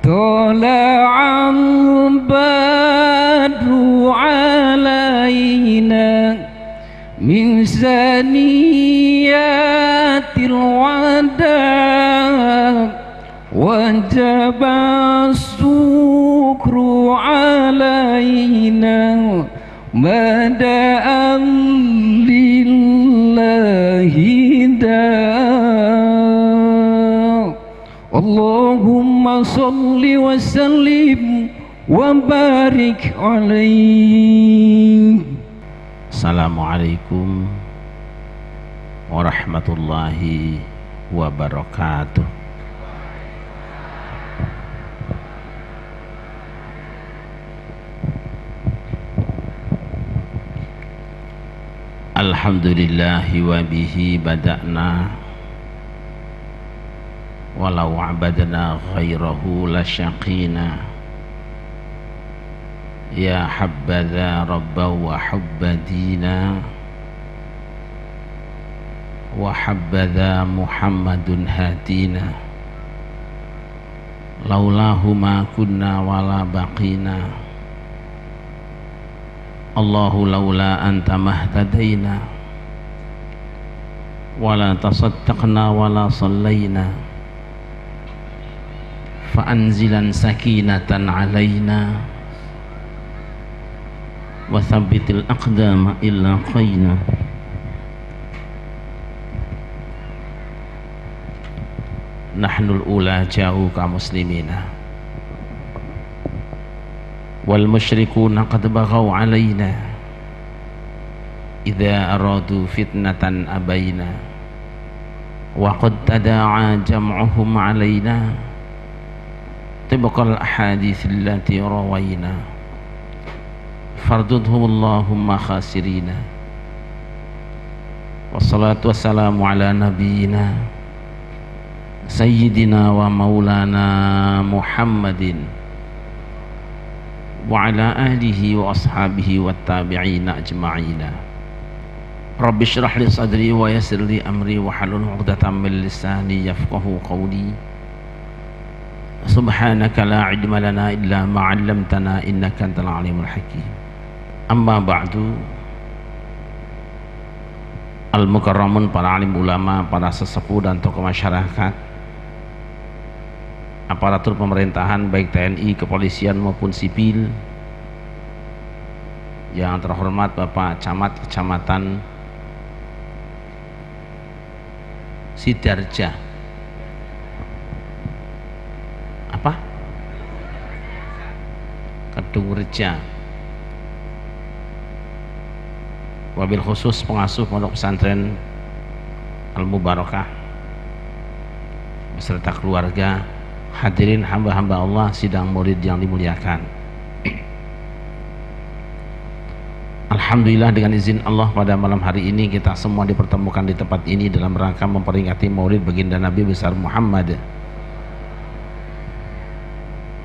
طلع البدر علينا من ثنيات الوداع وجب الشكر علينا بدأ لله داع اللهم صل وسلم وبارك عليه. Assalamualaikum warahmatullahi wabarakatuh. Alhamdulillahi wa bihi bada'na walau abadna ghairahu la syaqina ya habbadha rabba wa hubbadina wa habbadha muhammadun hadina laulahu ma kunna wala baqina Allahu laula anta mahtadaina wala tasaddaqna wala sallayna fa anzilan sakinatan alaina wa thabbitil aqdama illa qayna. Nahnul ula jauh ka muslimina wal musyrikuna qad baghaw alaina idza aradu fitnatan abaina wa qad tada'a jam'uhum alaina tibqal ahadits allati rawaina fardudhum Allahumma khasirina. Wassalatu wassalamu ala nabiyyina sayyidina wa maulana Muhammadin wa ala alihi wa ashabihi wa tabi'ina ajma'ina. Rabbi syrah li sadri wa yassir li amri wa halul 'uqdatam min lisani yafqahu qawli. Subhanaka la ilma lana illa ma 'allamtana innaka antal alimul hakim. Amma ba'du. Al-mukarramun, para alim ulama, para sesepuh dan tokoh masyarakat, aparatur pemerintahan baik TNI, kepolisian maupun sipil, yang terhormat Bapak Camat Kecamatan Sidarja Kedungreja, wabil khusus pengasuh pondok pesantren Al-Mubarakah beserta keluarga, hadirin hamba-hamba Allah sidang maulid yang dimuliakan. Alhamdulillah, dengan izin Allah pada malam hari ini kita semua dipertemukan di tempat ini dalam rangka memperingati maulid baginda Nabi besar Muhammad.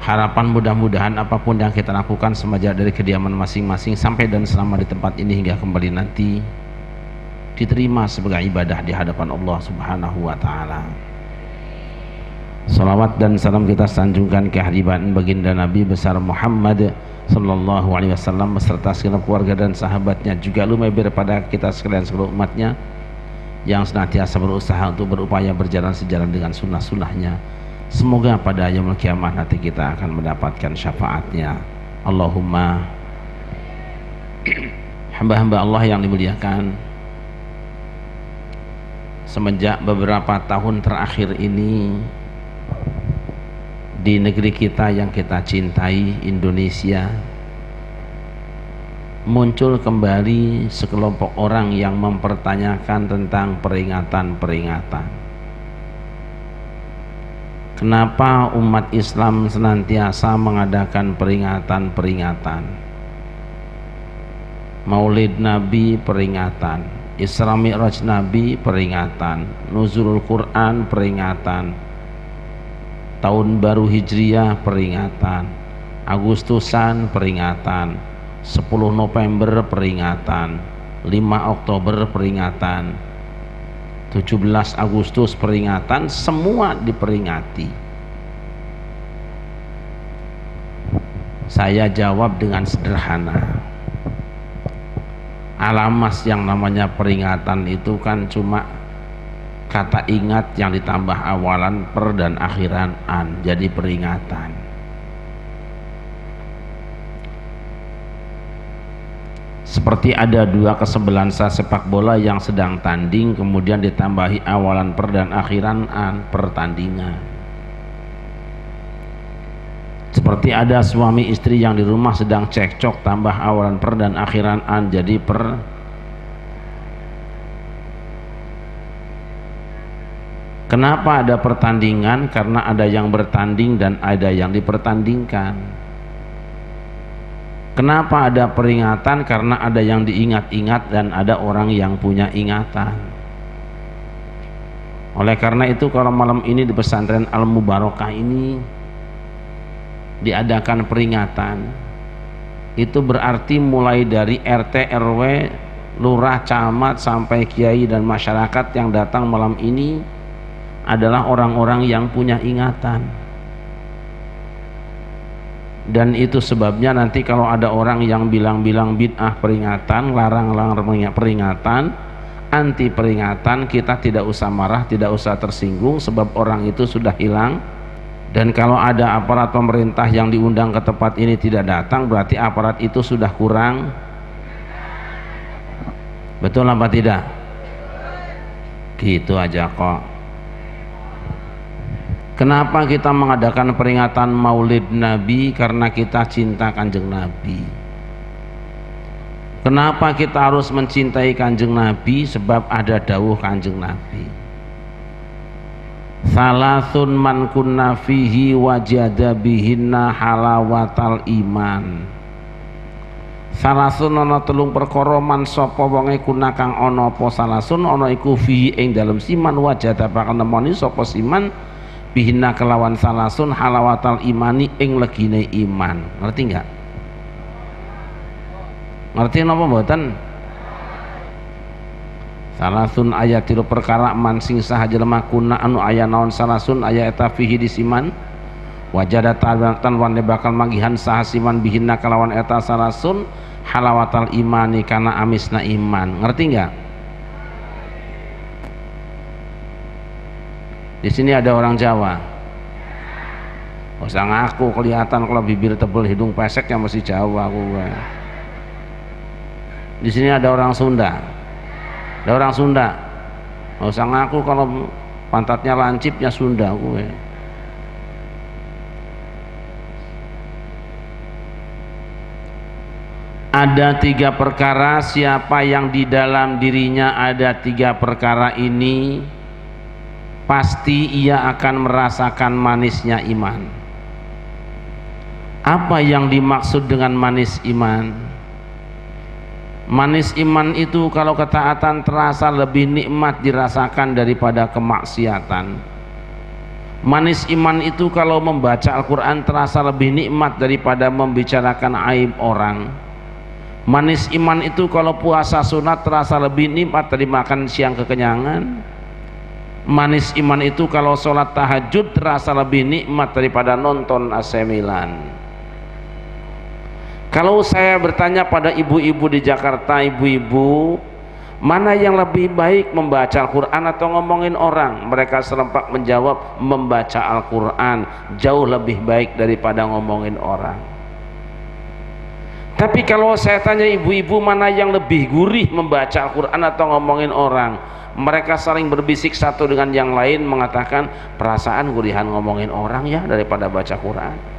Harapan mudah-mudahan apapun yang kita lakukan semenjak dari kediaman masing-masing sampai dan selama di tempat ini hingga kembali nanti diterima sebagai ibadah di hadapan Allah Subhanahu wa taala. Salawat dan salam kita sanjungkan ke hadiran baginda Nabi besar Muhammad sallallahu alaihi wasallam beserta segenap keluarga dan sahabatnya, juga lumampir pada kita sekalian seluruh umatnya yang senantiasa berusaha untuk berupaya berjalan sejalan dengan sunnah-sunnahnya. Semoga pada yaumul kiamah nanti kita akan mendapatkan syafaatnya. Allahumma. Hamba-hamba Allah yang dimuliakan, semenjak beberapa tahun terakhir ini di negeri kita yang kita cintai, Indonesia, muncul kembali sekelompok orang yang mempertanyakan tentang peringatan-peringatan. Kenapa umat Islam senantiasa mengadakan peringatan-peringatan? Maulid Nabi peringatan, Isra Mi'raj Nabi peringatan, Nuzulul Quran peringatan, Tahun Baru Hijriah peringatan, Agustusan peringatan, 10 November peringatan, 5 Oktober peringatan, 17 Agustus peringatan, semua diperingati. Saya jawab dengan sederhana. Alamas yang namanya peringatan itu kan cuma kata ingat yang ditambah awalan per dan akhiran an, jadi peringatan. Seperti ada dua kesebelasan sepak bola yang sedang tanding, kemudian ditambahi awalan per dan akhiran an, pertandingan. Seperti ada suami istri yang di rumah sedang cekcok, tambah awalan per dan akhiran an, jadi per. Kenapa ada pertandingan? Karena ada yang bertanding dan ada yang dipertandingkan. Kenapa ada peringatan? Karena ada yang diingat-ingat dan ada orang yang punya ingatan. Oleh karena itu kalau malam ini di pesantren Al-Mubarakah ini diadakan peringatan, itu berarti mulai dari RT, RW, lurah, camat sampai kiai dan masyarakat yang datang malam ini adalah orang-orang yang punya ingatan. Dan itu sebabnya nanti kalau ada orang yang bilang-bilang bid'ah peringatan, larang-larang peringatan, anti peringatan, kita tidak usah marah, tidak usah tersinggung, sebab orang itu sudah hilang. Dan kalau ada aparat pemerintah yang diundang ke tempat ini tidak datang, berarti aparat itu sudah kurang. Betul apa tidak? Gitu aja kok. Kenapa kita mengadakan peringatan Maulid Nabi? Karena kita cinta Kanjeng Nabi. Kenapa kita harus mencintai Kanjeng Nabi? Sebab ada dawuh Kanjeng Nabi, salasun man kunna fihi wajada bihinna halawatal iman. Salasun ana telung perkara man sapa wonge kuna kang ana apa salasun ana iku fihi ing dalem siman wajada bakal nemoni sapa siman bihinna kelawan salasun halawatal imani ing legine iman. Ngerti enggak? Ngerti napa mboten? Salasun ayat tilu perkara man sing saha jelema kuna anu aya naon salasun aya eta fihi di siman wajada tan wan bakal magihan saha siman bihinna kelawan eta salasun halawatal imani kana amisna iman. Ngerti enggak? Di sini ada orang Jawa. Gak usah ngaku, kelihatan kalau bibir tebel hidung pesek yang masih Jawa aku. Di sini ada orang Sunda. Ada orang Sunda. Gak usah ngaku kalau pantatnya lancipnya Sunda aku. Ada 3 perkara, siapa yang di dalam dirinya ada 3 perkara ini, pasti ia akan merasakan manisnya iman. Apa yang dimaksud dengan manis iman? Manis iman itu kalau ketaatan terasa lebih nikmat dirasakan daripada kemaksiatan. Manis iman itu kalau membaca Al-Quran terasa lebih nikmat daripada membicarakan aib orang. Manis iman itu kalau puasa sunat terasa lebih nikmat dari makan siang kekenyangan. Manis iman itu kalau sholat tahajud terasa lebih nikmat daripada nonton AC Milan. Kalau saya bertanya pada ibu-ibu di Jakarta, ibu-ibu, mana yang lebih baik membaca Al-Quran atau ngomongin orang? Mereka serempak menjawab, membaca Al-Quran jauh lebih baik daripada ngomongin orang. Tapi kalau saya tanya ibu-ibu, mana yang lebih gurih membaca Al-Quran atau ngomongin orang? Mereka saling berbisik satu dengan yang lain mengatakan, perasaan gurihan ngomongin orang ya daripada baca Quran.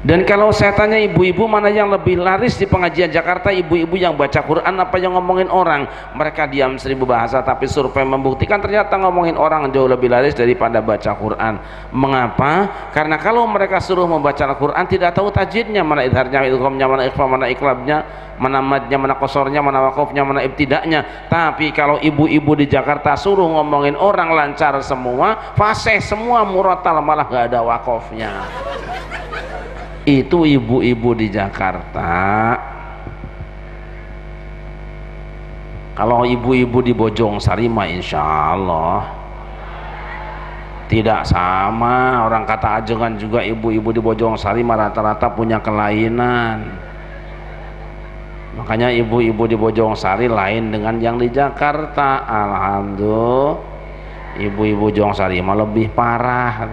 Dan kalau saya tanya ibu-ibu, mana yang lebih laris di pengajian Jakarta, ibu-ibu yang baca Quran apa yang ngomongin orang? Mereka diam 1000 bahasa, tapi survei membuktikan ternyata ngomongin orang jauh lebih laris daripada baca Quran. Mengapa? Karena kalau mereka suruh membaca Al-Quran tidak tahu tajwidnya, mana idharnya, idghamnya, mana ikhfa, mana iklabnya, mana madnya, mana kosornya, mana wakofnya, mana ibtidaknya. Tapi kalau ibu-ibu di Jakarta suruh ngomongin orang lancar semua, fasih semua, murotal, malah gak ada wakofnya. Itu ibu-ibu di Jakarta. Kalau ibu-ibu di Bojong Sari mah insya Allah Tidak sama, orang kata Ajengan juga ibu-ibu di Bojongsari rata-rata punya kelainan. Makanya ibu-ibu di Bojongsari lain dengan yang di Jakarta. Alhamdulillah, ibu-ibu Bojongsari mah lebih parah.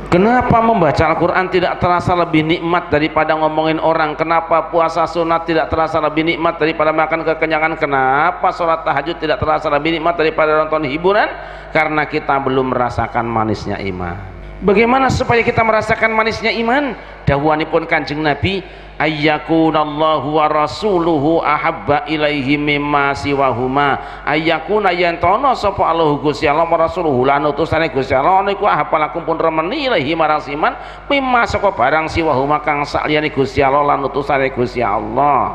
Kenapa membaca Al-Quran tidak terasa lebih nikmat daripada ngomongin orang? Kenapa puasa sunat tidak terasa lebih nikmat daripada makan kekenyangan? Kenapa sholat tahajud tidak terasa lebih nikmat daripada nonton hiburan? Karena kita belum merasakan manisnya iman. Bagaimana supaya kita merasakan manisnya iman? Dawuhanipun Kanjeng Nabi, ayyakunallahu wa rasuluhu ahabba ilaihi mimma siwahuma. Ayyakuna yantono sapa Allah Gusti Allah wa rasuluhu lan utusane Gusti Allah niku ahabalakum pun remeni ilaihi marang siman mimma saka barang siwahuma kang saliyane Gusti Allah lan utusane Gusti Allah.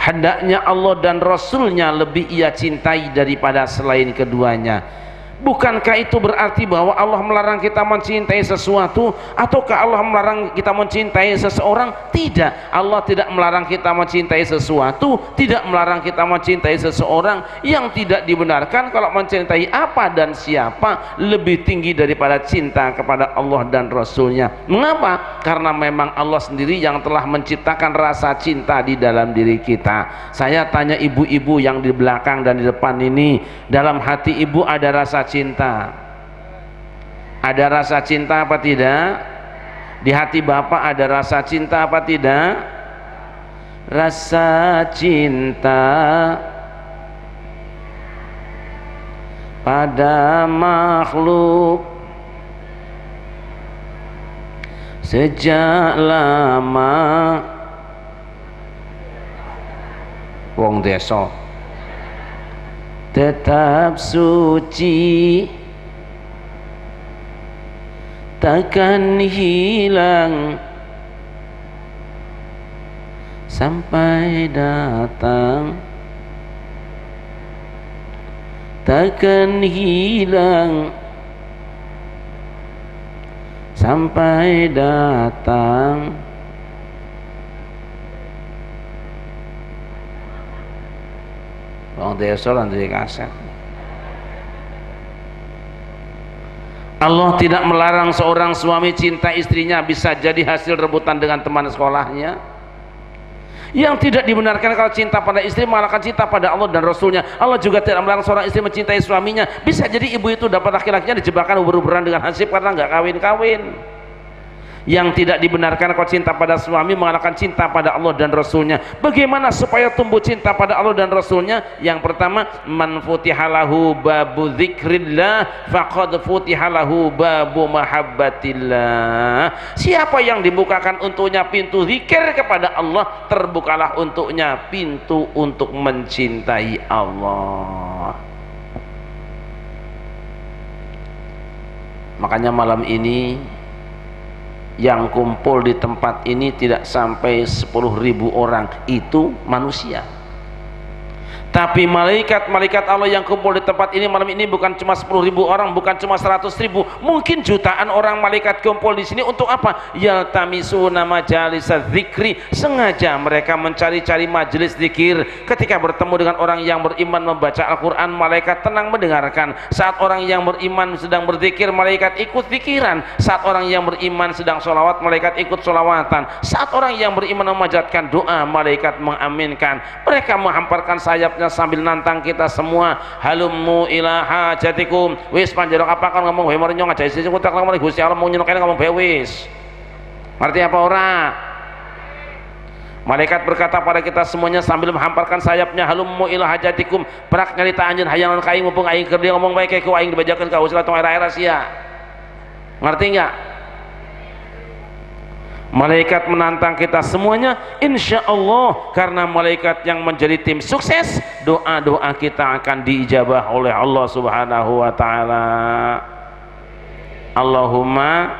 Hendaknya Allah dan Rasulnya lebih ia cintai daripada selain keduanya. Bukankah itu berarti bahwa Allah melarang kita mencintai sesuatu, ataukah Allah melarang kita mencintai seseorang? Tidak, Allah tidak melarang kita mencintai sesuatu, tidak melarang kita mencintai seseorang. Yang tidak dibenarkan kalau mencintai apa dan siapa lebih tinggi daripada cinta kepada Allah dan Rasulnya. Mengapa? Karena memang Allah sendiri yang telah menciptakan rasa cinta di dalam diri kita. Saya tanya ibu-ibu yang di belakang dan di depan ini, dalam hati ibu ada rasa cinta? Ada rasa cinta apa tidak? Di hati bapak ada rasa cinta apa tidak? Rasa cinta pada makhluk sejak lama. Wong desa tetap suci, takkan hilang sampai datang, takkan hilang sampai datang. Wong desa lan duwe kaset. Allah tidak melarang seorang suami cinta istrinya, bisa jadi hasil rebutan dengan teman sekolahnya. Yang tidak dibenarkan kalau cinta pada istri malahkan cinta pada Allah dan Rasulnya. Allah juga tidak melarang seorang istri mencintai suaminya. Bisa jadi ibu itu dapat laki-lakinya dijebakkan ubur-uburan dengan hansip karena nggak kawin-kawin. Yang tidak dibenarkan kalau cinta pada suami mengalahkan cinta pada Allah dan Rasulnya. Bagaimana supaya tumbuh cinta pada Allah dan Rasulnya? Yang pertama, man futihalahu babu dzikrillah faqad futihalahu babu mahabbatillah. Siapa yang dibukakan untuknya pintu zikir kepada Allah, terbukalah untuknya pintu untuk mencintai Allah. Makanya malam ini yang kumpul di tempat ini tidak sampai 10.000 orang, itu manusia. Tapi malaikat-malaikat Allah yang kumpul di tempat ini malam ini bukan cuma 10.000 orang, bukan cuma 100.000, mungkin jutaan orang malaikat kumpul di sini untuk apa? Yaltamisuna majalisaz dzikri, sengaja mereka mencari-cari majelis zikir. Ketika bertemu dengan orang yang beriman membaca Al-Quran, malaikat tenang mendengarkan. Saat orang yang beriman sedang berzikir, malaikat ikut zikiran. Saat orang yang beriman sedang sholawat, malaikat ikut sholawatan. Saat orang yang beriman memanjatkan doa, malaikat mengaminkan. Mereka menghamparkan sayap sambil nantang kita semua. Halummu ila hajatikum, wis panjenengan apa kan ngomong wae marinyo ngajak sing kutak ngomong Gusti Allah mau nyenokane ngomong bae wis. Ngerti apa ora? Malaikat berkata pada kita semuanya sambil menghamparkan sayapnya, halummu ila hajatikum, prak nyarita anjeun hayang ka aing mumpung aing keur dia ngomong bae ke ku aing dibajakeun ka usaha tong era-era sia. Ngerti enggak? Malaikat menantang kita semuanya, insya Allah, karena malaikat yang menjadi tim sukses, doa-doa kita akan diijabah oleh Allah Subhanahu wa Ta'ala. Allahumma,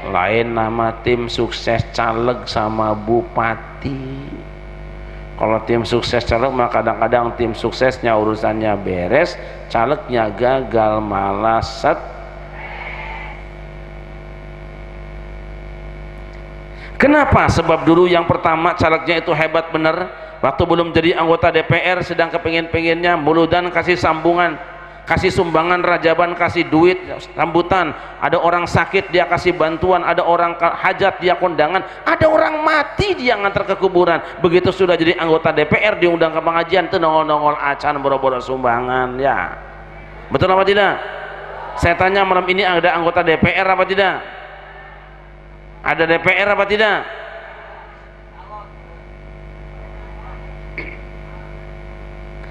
lain nama tim sukses caleg sama bupati. Kalau tim sukses caleg mah kadang-kadang tim suksesnya urusannya beres, calegnya gagal malah set. Kenapa? Sebab dulu yang pertama calegnya itu hebat bener, waktu belum jadi anggota DPR sedang kepengin-penginnya muludan kasih sambungan, kasih sumbangan rajaban, kasih duit sambutan, ada orang sakit dia kasih bantuan, ada orang hajat dia kondangan, ada orang mati dia ngantar ke kuburan. Begitu sudah jadi anggota DPR diundang ke pengajian tuh nongol-nongol acan boro-boro sumbangan. Ya betul apa tidak? Saya tanya malam ini, ada anggota DPR apa tidak? Ada DPR apa tidak?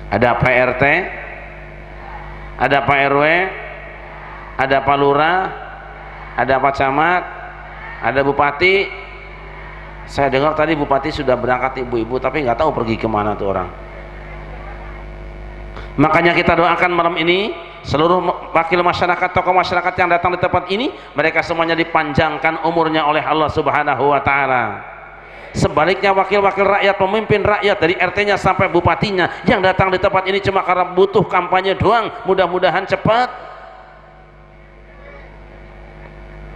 Ada Pak RT, ada Pak RW, ada Pak Lurah, ada Pak Camat, ada Bupati. Saya dengar tadi Bupati sudah berangkat ibu-ibu, tapi nggak tahu pergi kemana tuh orang. Makanya kita doakan malam ini seluruh wakil masyarakat, tokoh masyarakat yang datang di tempat ini, mereka semuanya dipanjangkan umurnya oleh Allah Subhanahu wa Ta'ala. Sebaliknya wakil-wakil rakyat, pemimpin rakyat dari RT-nya sampai bupatinya yang datang di tempat ini cuma karena butuh kampanye doang, mudah-mudahan cepat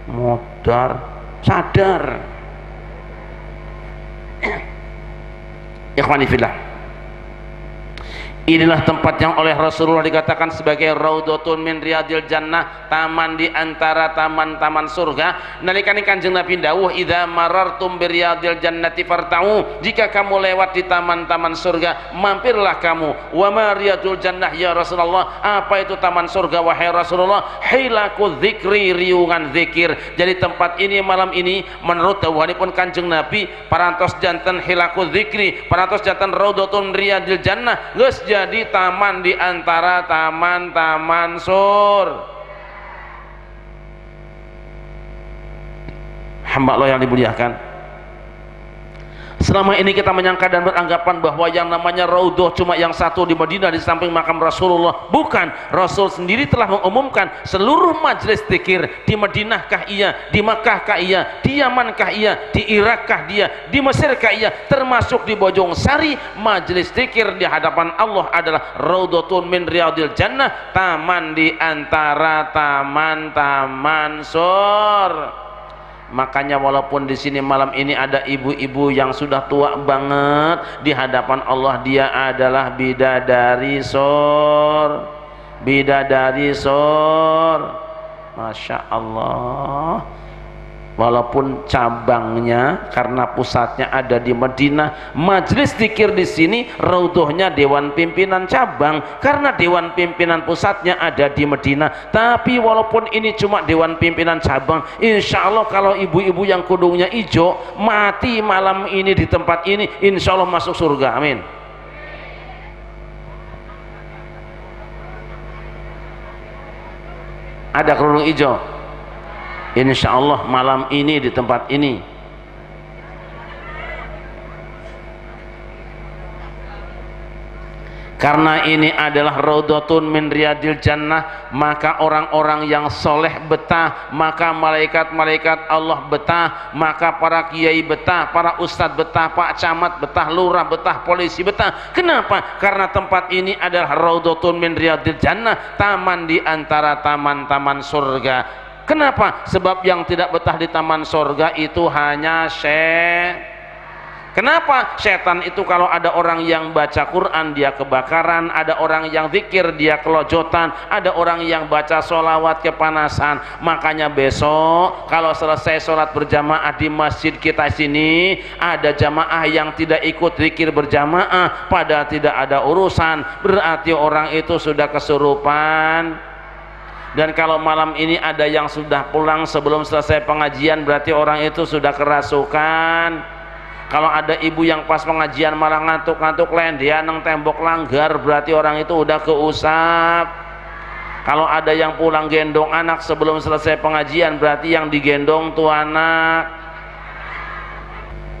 modar sadar. Ikhwani fillah, inilah tempat yang oleh Rasulullah dikatakan sebagai raudhatun min riyadil jannah, taman di antara taman-taman surga. Nalikane Kanjeng Nabi dawuh, idza marartum bi riyadil jannati farta'u, jika kamu lewat di taman-taman surga mampirlah kamu. Wa ma riyadul jannah ya Rasulullah, apa itu taman surga wahai Rasulullah? Hilaku dzikri, riungan zikir. Jadi tempat ini malam ini menurut dawuhanipun Kanjeng Nabi parantos janten hilaku dzikri, parantos janten raudhatun riyadil jannah, geus jadi taman di antara taman-taman sur. Hamba Allah yang dimuliakan, selama ini kita menyangka dan beranggapan bahwa yang namanya raudhah cuma yang satu di Madinah di samping makam Rasulullah. Bukan, Rasul sendiri telah mengumumkan seluruh majelis zikir di Madinah kah iya, di Makkah kah iya, di Yaman kah iya, di Irak kah dia, di Mesir kah iya, termasuk di Bojong Sari, majelis zikir di hadapan Allah adalah raudhatun min riyadil jannah, taman di antara taman-taman sur. Makanya walaupun di sini malam ini ada ibu-ibu yang sudah tua banget, di hadapan Allah dia adalah bidadari sor, bidadari sor. Masya Allah. Walaupun cabangnya karena pusatnya ada di Madinah, majelis zikir di sini raudhahnya dewan pimpinan cabang karena dewan pimpinan pusatnya ada di Madinah. Tapi walaupun ini cuma dewan pimpinan cabang, insya Allah kalau ibu-ibu yang kudungnya hijau mati malam ini di tempat ini, insya Allah masuk surga. Amin. Ada kerudung hijau, insya Allah malam ini di tempat ini. Karena ini adalah raudhatun min riyadil jannah, maka orang-orang yang soleh betah, maka malaikat-malaikat Allah betah, maka para kiai betah, para ustadz betah, pak camat betah, lurah betah, polisi betah. Kenapa? Karena tempat ini adalah raudhatun min riyadil jannah, taman di antara taman-taman surga. Kenapa? Sebab yang tidak betah di taman surga itu hanya syaitan. Kenapa? Setan itu kalau ada orang yang baca Quran dia kebakaran, ada orang yang zikir dia kelojotan, ada orang yang baca sholawat kepanasan. Makanya besok kalau selesai sholat berjamaah di masjid kita sini, ada jamaah yang tidak ikut zikir berjamaah padahal tidak ada urusan, berarti orang itu sudah kesurupan. Dan kalau malam ini ada yang sudah pulang sebelum selesai pengajian, berarti orang itu sudah kerasukan. Kalau ada ibu yang pas pengajian malah ngantuk-ngantuk dia nang tembok langgar, berarti orang itu udah keusap. Kalau ada yang pulang gendong anak sebelum selesai pengajian, berarti yang digendong tuh anak.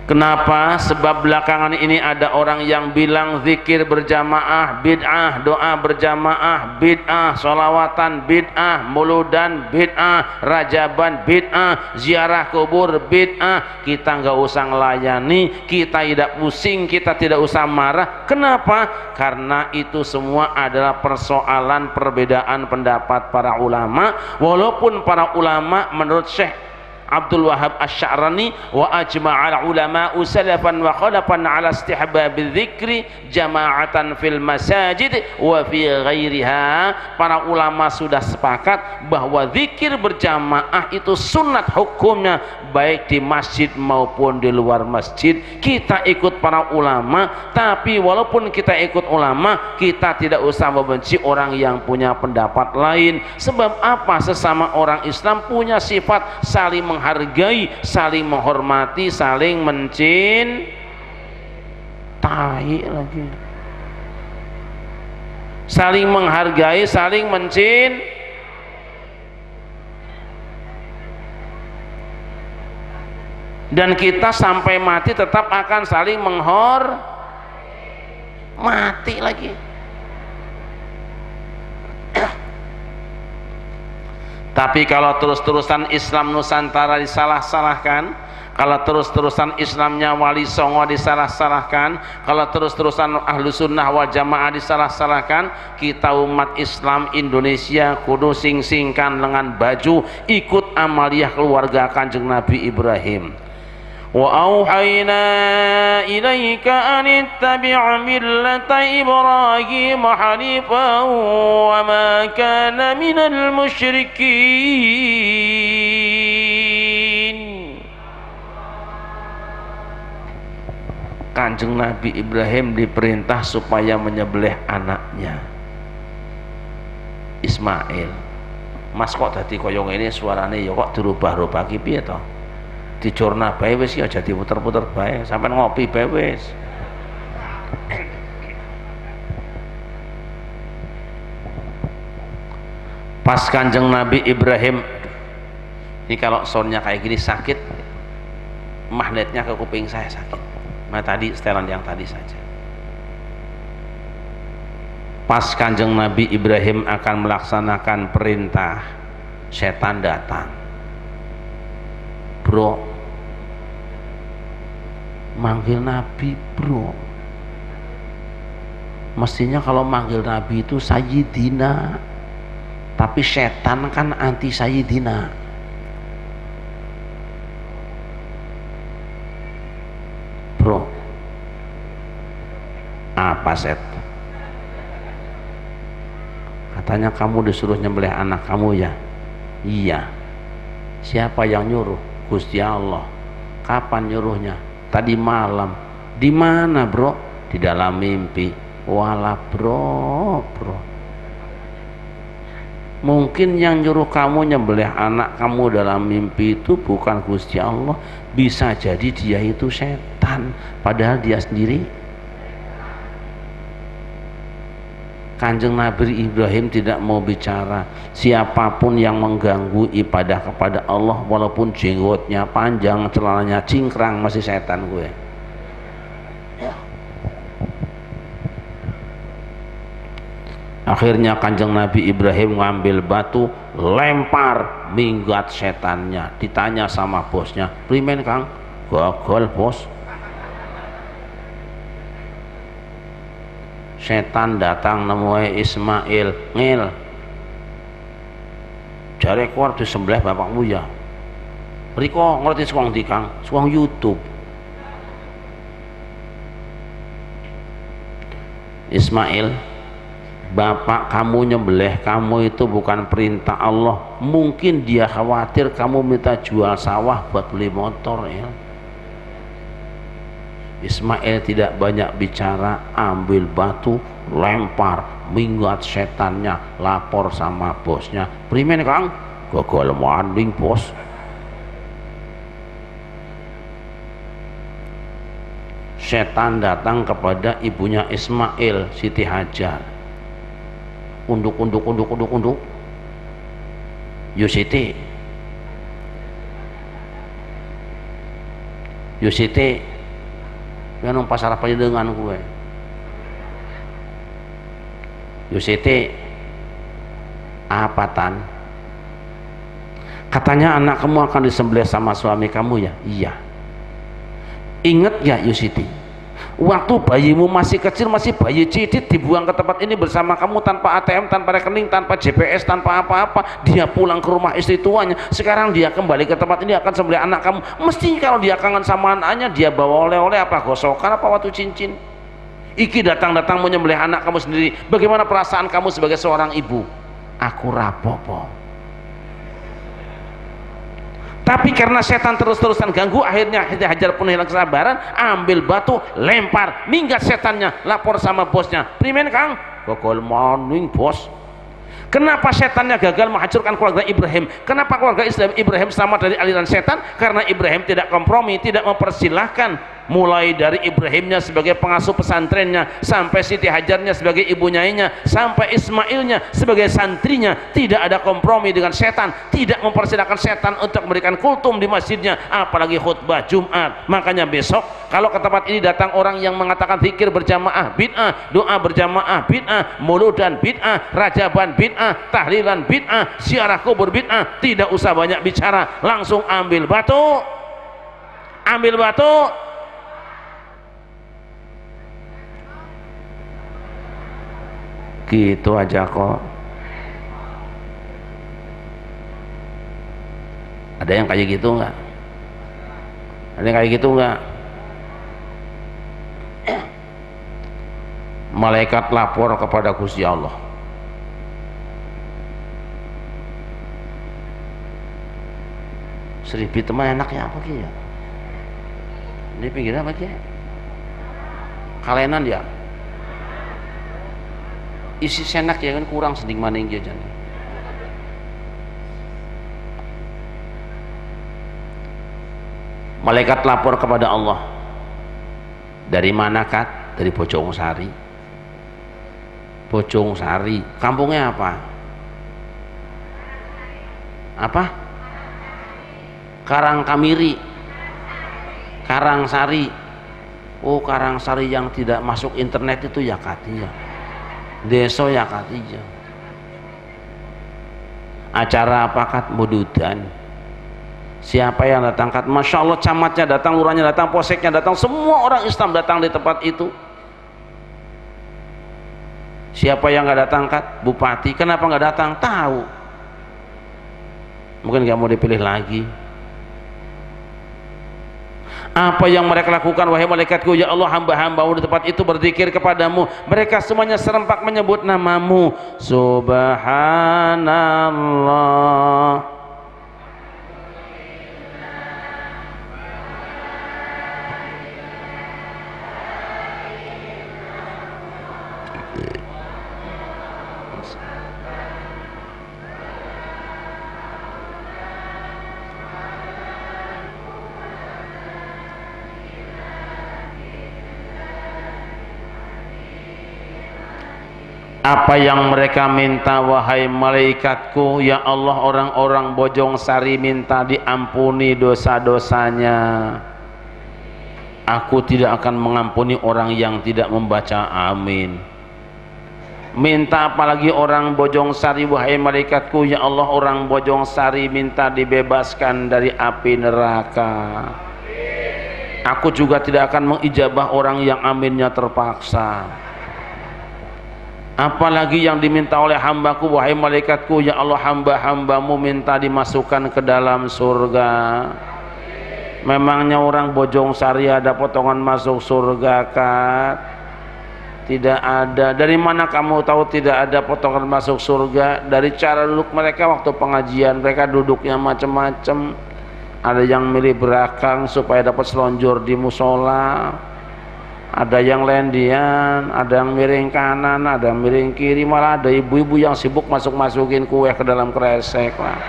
Kenapa? Sebab belakangan ini ada orang yang bilang zikir berjamaah bid'ah, doa berjamaah bid'ah, sholawatan bid'ah, muludan bid'ah, rajaban bid'ah, ziarah kubur bid'ah. Kita nggak usah ngelayani, kita tidak pusing, kita tidak usah marah. Kenapa? Karena itu semua adalah persoalan perbedaan pendapat para ulama. Walaupun para ulama menurut Syekh Abdul Wahab Asy-Sya'rani, wa ajma'al ulama'u salafan wa khalafan ala istihbabi dzikri jama'atan fil masajid wa fi ghairiha. Para ulama sudah sepakat bahwa zikir berjamaah itu sunat hukumnya, baik di masjid maupun di luar masjid. Kita ikut para ulama, tapi walaupun kita ikut ulama, kita tidak usah membenci orang yang punya pendapat lain. Sebab apa? Sesama orang Islam punya sifat saling menghargai, saling menghormati, saling mencintai lagi. Saling menghargai, saling dan kita sampai mati tetap akan saling mati lagi. Tapi kalau terus-terusan Islam Nusantara disalah-salahkan, kalau terus-terusan Islamnya Wali Songo disalah-salahkan, kalau terus-terusan Ahlu Sunnah wal Jamaah disalah-salahkan, kita umat Islam Indonesia kudu sing-singkan lengan baju ikut amaliyah keluarga Kanjeng Nabi Ibrahim. Wa auhayna ilaika an ittabi' millata Ibrahim hanifan wa ma kana minal musyrikin. Kanjeng Nabi Ibrahim diperintah supaya menyembelih anaknya Ismail. Mas kok dadi kaya ngene suarane ya kok dirubah-rubah ki piye to? Dicurna bae wis ya, jadi puter-puter bae, sampean ngopi bae wis. Pas Kanjeng Nabi Ibrahim ini, kalau soundnya kayak gini sakit, magnetnya ke kuping saya sakit. Nah tadi setelan yang tadi saja. Pas Kanjeng Nabi Ibrahim akan melaksanakan perintah, setan datang. Bro, manggil Nabi bro, mestinya kalau manggil Nabi itu Sayyidina, tapi setan kan anti Sayyidina. Bro, apa set? Katanya kamu disuruh nyembelih anak kamu ya? Iya. Siapa yang nyuruh? Gusti Allah. Kapan nyuruhnya? Tadi malam. Di mana bro? Di dalam mimpi. Walah bro. Mungkin yang nyuruh kamu nyembelih anak kamu dalam mimpi itu bukan Gusti Allah, bisa jadi dia itu setan, padahal dia sendiri. Kanjeng Nabi Ibrahim tidak mau bicara. Siapapun yang mengganggu ibadah kepada Allah, walaupun jenggotnya panjang, celananya cingkrang, masih setan gue. Akhirnya Kanjeng Nabi Ibrahim ngambil batu, lempar, minggat setannya. Ditanya sama bosnya, "Primen Kang?" "Gagal bos." Setan datang nemui Ismail, "Ngil, jare kuar disembelih bapakmu ya?" "Riko ngerti suang di Kang?" "Suang YouTube." "Ismail, bapak kamu nyembelih kamu itu bukan perintah Allah. Mungkin dia khawatir kamu minta jual sawah buat beli motor ya." Ismail tidak banyak bicara, ambil batu, lempar, minggat setannya, lapor sama bosnya. "Primen Kang?" "Gagal manding bos." Setan datang kepada ibunya Ismail, Siti Hajar. Unduk. "Yo Siti, nang pasar apa dengan gue?" "Yo Siti, apa Tan?" "Katanya anak kamu akan disembelih sama suami kamu ya?" "Iya." "Ingat ya Yusiti, Waktu bayimu masih kecil, masih bayi cidit, dibuang ke tempat ini bersama kamu tanpa ATM, tanpa rekening, tanpa GPS, tanpa apa-apa. Dia pulang ke rumah istri tuanya. Sekarang dia kembali ke tempat ini akan sembelih anak kamu. Mesti kalau dia kangen sama anaknya, dia bawa oleh-oleh apa, gosokan apa, waktu cincin. Iki datang-datang menyembelih anak kamu sendiri. Bagaimana perasaan kamu sebagai seorang ibu? Aku rapopo. Tapi karena setan terus-terusan ganggu, akhirnya hajar pun hilang kesabaran, ambil batu, lempar, minggat setannya, lapor sama bosnya. Primen Kang? Gagal morning bos. Kenapa setannya gagal menghancurkan keluarga Ibrahim? Kenapa keluarga Ibrahim selamat dari aliran setan? Karena Ibrahim tidak kompromi, tidak mempersilahkan. Mulai dari Ibrahimnya sebagai pengasuh pesantrennya, sampai Siti Hajarnya sebagai ibu nyainya, sampai Ismailnya sebagai santrinya, tidak ada kompromi dengan setan, tidak mempersilahkan setan untuk memberikan kultum di masjidnya, apalagi khutbah Jumat. Makanya besok kalau ke tempat ini datang orang yang mengatakan zikir berjamaah bid'ah, doa berjamaah bid'ah, muludan bid'ah, rajaban bid'ah, tahlilan bid'ah, ziarah kubur bid'ah, tidak usah banyak bicara, langsung ambil batu, ambil batu. Gitu aja kok. Ada yang kayak gitu nggak? Ada yang kayak gitu nggak? Malaikat lapor kepada Gusti Allah. Seribu teman enaknya apa ki ya? Ini pinggirnya apa ki? Kalenan ya? Isi senak ya kan kurang seding maning jajan. Malaikat lapor kepada Allah. Dari mana Kat? Dari Bojong Sari. Bojong Sari. Kampungnya apa? Apa? Karangkamiri. Karangsari. Oh, Karangsari yang tidak masuk internet itu ya Kat ya. Deso ya katija. Acara apa Kat? Mududan. Siapa yang datang Kat? Masya Allah, camatnya datang, lurahnya datang, poseknya datang, semua orang Islam datang di tempat itu. Siapa yang nggak datang Kat? Bupati. Kenapa nggak datang? Tahu. Mungkin nggak mau dipilih lagi. Apa yang mereka lakukan wahai malaikatku, ya Allah, hamba-hambamu di tempat itu berzikir kepadamu, mereka semuanya serempak menyebut namamu. Subhanallah. Apa yang mereka minta wahai malaikatku, ya Allah, orang-orang Bojong Sari minta diampuni dosa-dosanya. Aku tidak akan mengampuni orang yang tidak membaca amin. Minta apalagi orang Bojong Sari wahai malaikatku, ya Allah, orang Bojong Sari minta dibebaskan dari api neraka. Aku juga tidak akan mengijabah orang yang aminnya terpaksa. Apalagi yang diminta oleh hambaku wahai malaikatku, ya Allah, hamba-hambamu minta dimasukkan ke dalam surga. Memangnya orang Bojong Sari ada potongan masuk surga Kat? Tidak ada. Dari mana kamu tahu tidak ada potongan masuk surga? Dari cara duduk mereka waktu pengajian, mereka duduknya macam-macam. Ada yang milih belakang supaya dapat selonjor di musola, ada yang lendian, ada yang miring kanan, ada yang miring kiri, malah ada ibu-ibu yang sibuk masukin kue ke dalam kresek lah.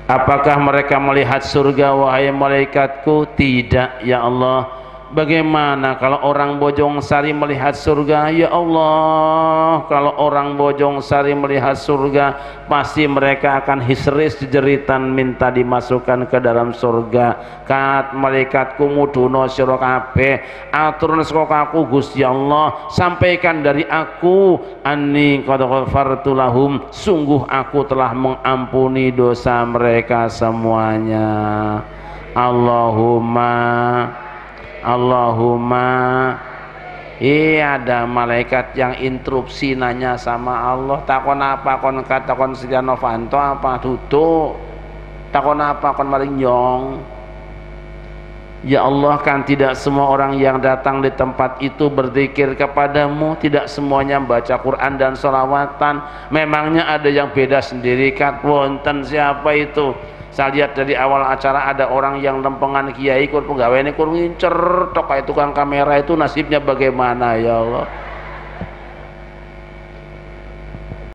Apakah mereka melihat surga wahai malaikatku? Tidak ya Allah. Bagaimana kalau orang Bojong Sari melihat surga? Ya Allah, kalau orang Bojong Sari melihat surga, pasti mereka akan histeris jeritan minta dimasukkan ke dalam surga. Kat malaikatku muduno sira kabeh, aturna saka aku Gusti Allah, sampaikan dari aku, anni qad ghafartu lahum, sungguh aku telah mengampuni dosa mereka semuanya. Allahumma. Iya, ada malaikat yang interupsi nanya sama Allah, takon apa kon takon Setia Novanto apa duduk, takon apa kon maling nyong. Ya Allah, kan tidak semua orang yang datang di tempat itu berzikir kepadamu, tidak semuanya membaca Quran dan sholawatan. Memangnya ada yang beda sendiri kan? Wonten siapa itu? Saya lihat dari awal acara ada orang yang lempengan kiai kur pegawai ini kur ngincer tok kayak tukang kamera, itu nasibnya bagaimana ya Allah?